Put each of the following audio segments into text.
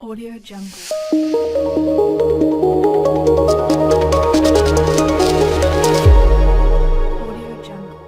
Audio Jungle. Audio Jungle.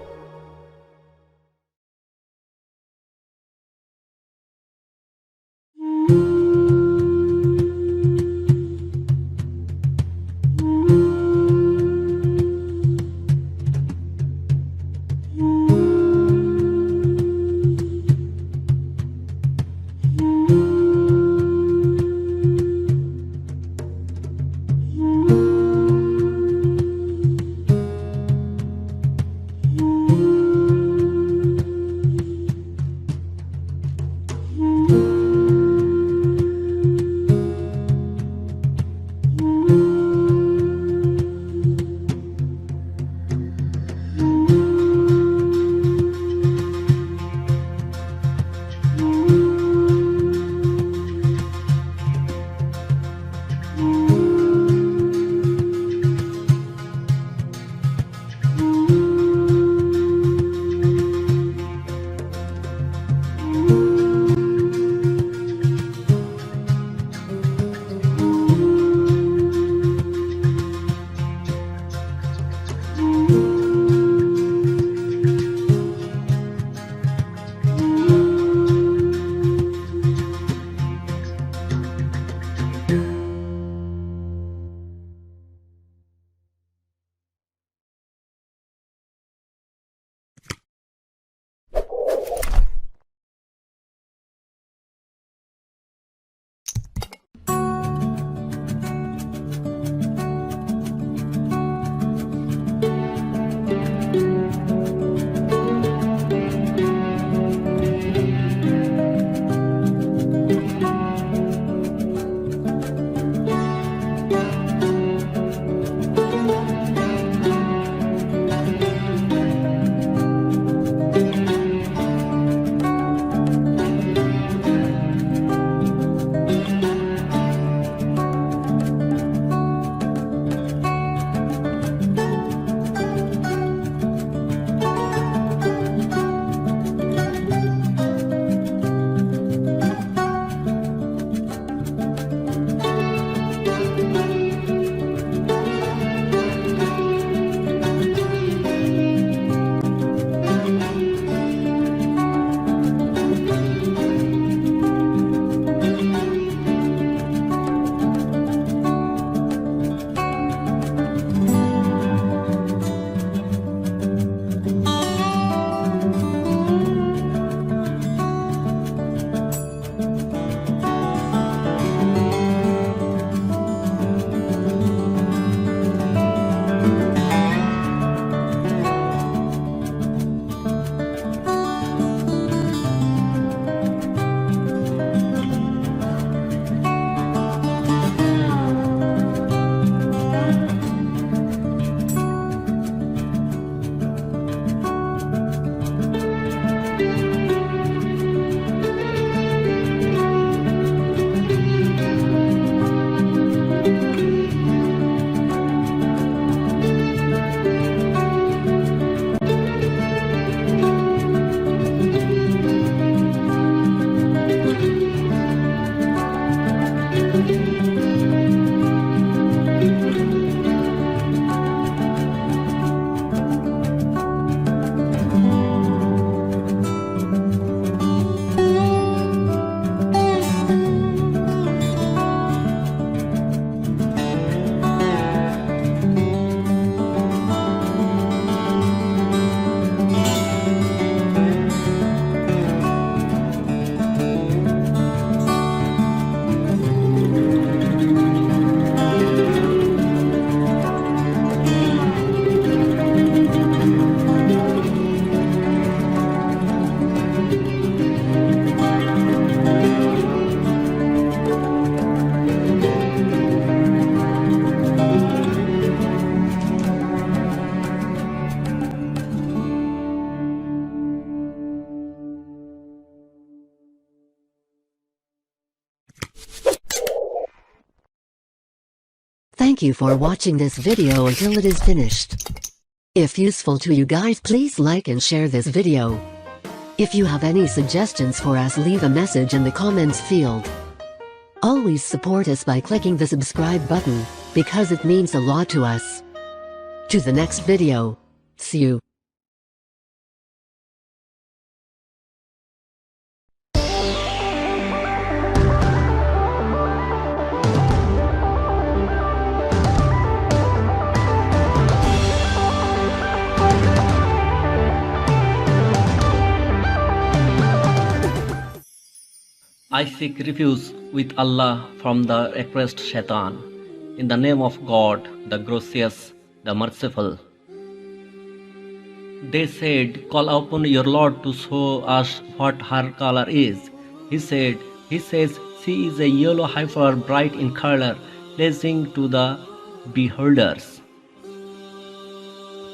Thank you for watching this video until it is finished. If useful to you guys, please like and share this video. If you have any suggestions for us, leave a message in the comments field. Always support us by clicking the subscribe button, because it means a lot to us. To the next video. See you. I seek refuge with Allah from the accursed Shaitan. In the name of God, the gracious, the merciful. They said, call upon your Lord to show us what her color is. He says, she is a yellow heifer bright in color, pleasing to the beholders.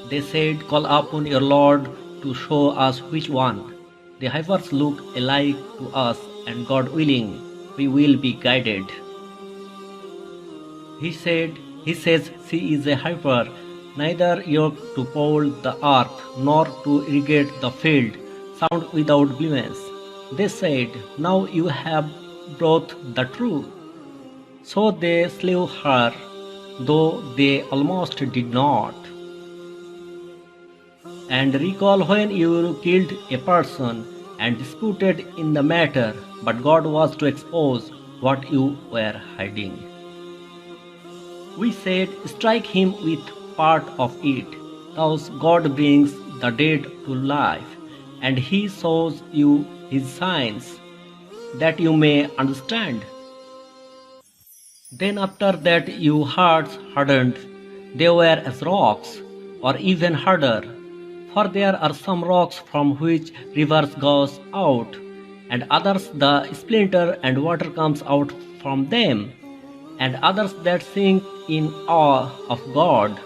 They said, call upon your Lord to show us which one. The heifers look alike to us, and God willing, we will be guided. He says, she is a heifer, neither yoked to pull the earth, nor to irrigate the field, sound without blemish. They said, now you have brought the truth. So they slew her, though they almost did not. And recall when you killed a person and disputed in the matter, but God was to expose what you were hiding. We said, strike him with part of it. Thus God brings the dead to life, and he shows you his signs, that you may understand. Then after that your hearts hardened, they were as rocks, or even harder. For there are some rocks from which rivers goes out, and others the splinter and water comes out from them, and others that sink in awe of God.